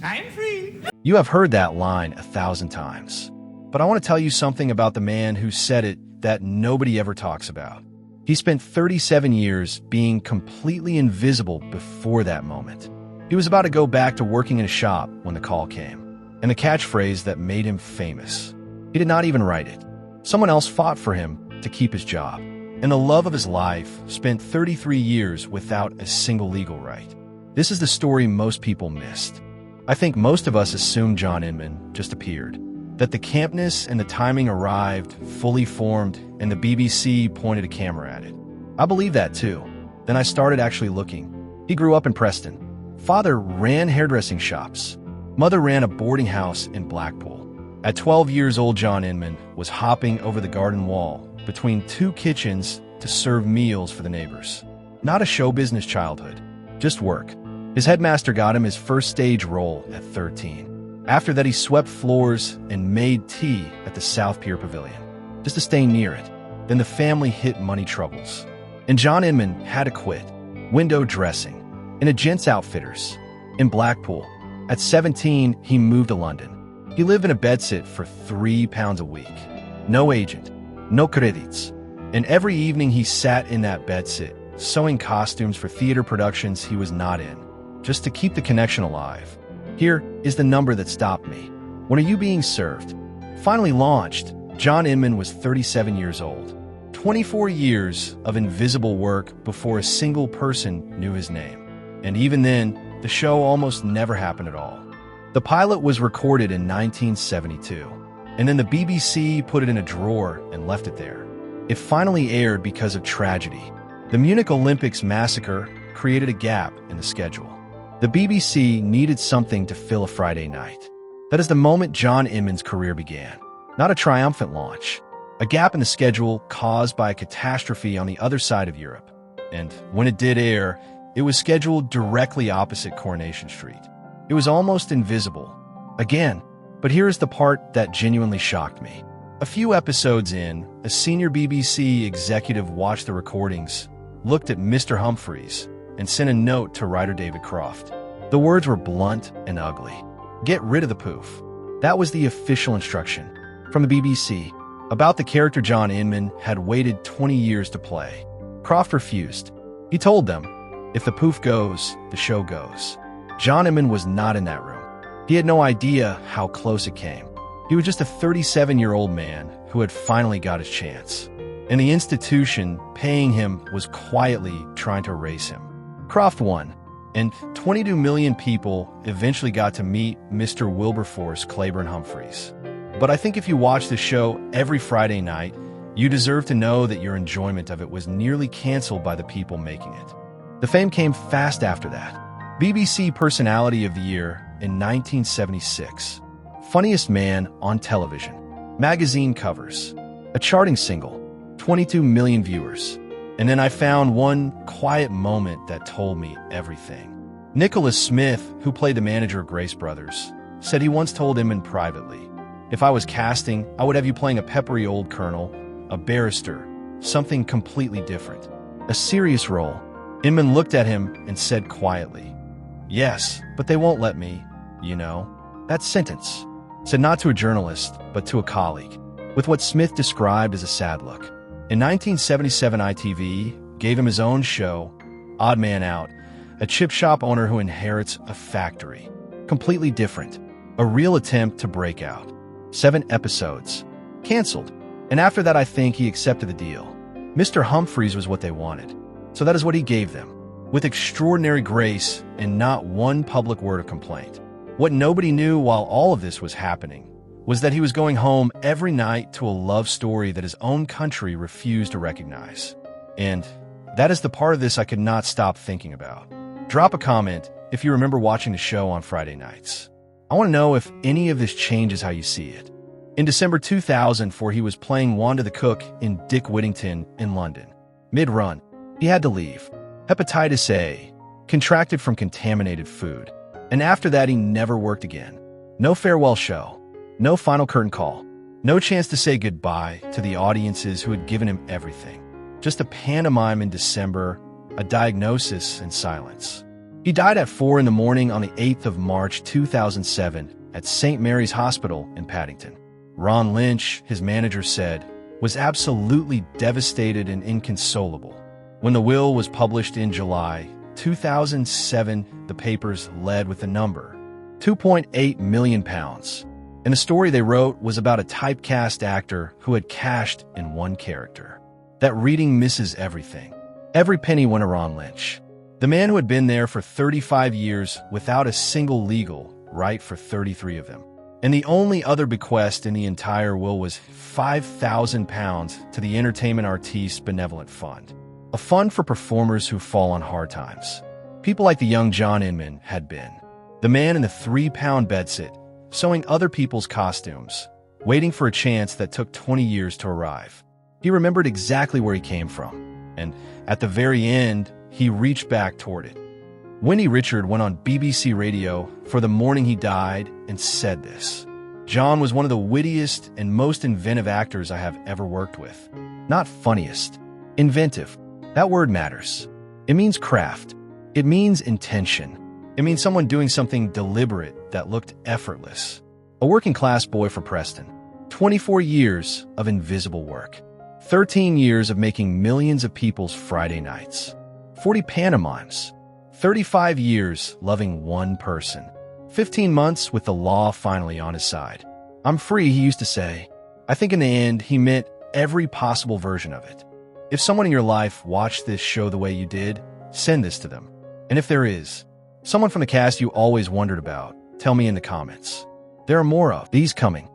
I'm free. You have heard that line 1,000 times. But I want to tell you something about the man who said it that nobody ever talks about. He spent 37 years being completely invisible before that moment. He was about to go back to working in a shop when the call came, and the catchphrase that made him famous. He did not even write it. Someone else fought for him to keep his job. And the love of his life spent 33 years without a single legal right. This is the story most people missed. I think most of us assumed John Inman just appeared, that the campness and the timing arrived, fully formed, and the BBC pointed a camera at it. I believed that too. Then I started actually looking. He grew up in Preston. Father ran hairdressing shops. Mother ran a boarding house in Blackpool. At 12 years old, John Inman was hopping over the garden wall between two kitchens to serve meals for the neighbors. Not a show business childhood, just work. His headmaster got him his first stage role at 13. After that, he swept floors and made tea at the South Pier Pavilion, just to stay near it. Then the family hit money troubles, and John Inman had to quit. Window dressing in a gents outfitters in Blackpool. At 17, he moved to London. He lived in a bedsit for £3 a week. No agent, no credits. And every evening he sat in that bedsit, sewing costumes for theater productions he was not in, just to keep the connection alive. Here is the number that stopped me. When Are You Being Served? Finally launched, John Inman was 37 years old. 24 years of invisible work before a single person knew his name. And even then, the show almost never happened at all. The pilot was recorded in 1972, and then the BBC put it in a drawer and left it there. It finally aired because of tragedy. The Munich Olympics massacre created a gap in the schedule. The BBC needed something to fill a Friday night. That is the moment John Inman's career began. Not a triumphant launch. A gap in the schedule caused by a catastrophe on the other side of Europe. And when it did air, it was scheduled directly opposite Coronation Street. It was almost invisible. Again, but here is the part that genuinely shocked me. A few episodes in, a senior BBC executive watched the recordings, looked at Mr. Humphries, and sent a note to writer David Croft. The words were blunt and ugly. Get rid of the poof. That was the official instruction from the BBC about the character John Inman had waited 20 years to play. Croft refused. He told them, if the poof goes, the show goes. John Inman was not in that room. He had no idea how close it came. He was just a 37-year-old man who had finally got his chance. And the institution paying him was quietly trying to erase him. Croft won, and 22 million people eventually got to meet Mr. Wilberforce Claiborne Humphries. But I think if you watch the show every Friday night, you deserve to know that your enjoyment of it was nearly canceled by the people making it. The fame came fast after that. BBC Personality of the Year in 1976. Funniest Man on Television. Magazine covers. A charting single. 22 million viewers. And then I found one quiet moment that told me everything. Nicholas Smith, who played the manager of Grace Brothers, said he once told Inman privately, if I was casting, I would have you playing a peppery old colonel, a barrister, something completely different. A serious role. Inman looked at him and said quietly, yes, but they won't let me, you know. That sentence, said not to a journalist, but to a colleague, with what Smith described as a sad look. In 1977, ITV gave him his own show, Odd Man Out, a chip shop owner who inherits a factory. Completely different. A real attempt to break out. 7 episodes. Canceled. And after that, I think he accepted the deal. Mr. Humphries was what they wanted. So that is what he gave them, with extraordinary grace and not one public word of complaint. What nobody knew while all of this was happening was that he was going home every night to a love story that his own country refused to recognize. And that is the part of this I could not stop thinking about. Drop a comment if you remember watching the show on Friday nights. I want to know if any of this changes how you see it. In December 2004, he was playing Wanda the Cook in Dick Whittington in London. Mid-run, he had to leave. Hepatitis A, contracted from contaminated food. And after that, he never worked again. No farewell show. No final curtain call. No chance to say goodbye to the audiences who had given him everything. Just a pantomime in December, a diagnosis and silence. He died at 4 in the morning on the 8th of March 2007 at St. Mary's Hospital in Paddington. Ron Lynch, his manager said, was absolutely devastated and inconsolable. When the will was published in July 2007, the papers led with the number £2.8 million. And the story they wrote was about a typecast actor who had cashed in one character. That reading misses everything. Every penny went to Ron Lynch, the man who had been there for 35 years without a single legal right for 33 of them. And the only other bequest in the entire will was £5,000 to the Entertainment Artistes Benevolent Fund, a fund for performers who fall on hard times. People like the young John Inman had been. The man in the 3-pound bedsit, sewing other people's costumes, waiting for a chance that took 20 years to arrive. He remembered exactly where he came from, and at the very end, he reached back toward it. Wendy Richard went on BBC Radio for the morning he died and said this: "John was one of the wittiest and most inventive actors I have ever worked with. Not funniest. Inventive. That word matters. It means craft. It means intention. It means someone doing something deliberate that looked effortless. A working-class boy from Preston. 24 years of invisible work. 13 years of making millions of people's Friday nights. 40 pantomimes. 35 years loving one person. 15 months with the law finally on his side. I'm free," he used to say. I think in the end, he meant every possible version of it. If someone in your life watched this show the way you did, send this to them. And if there is someone from the cast you always wondered about, tell me in the comments. There are more of these coming.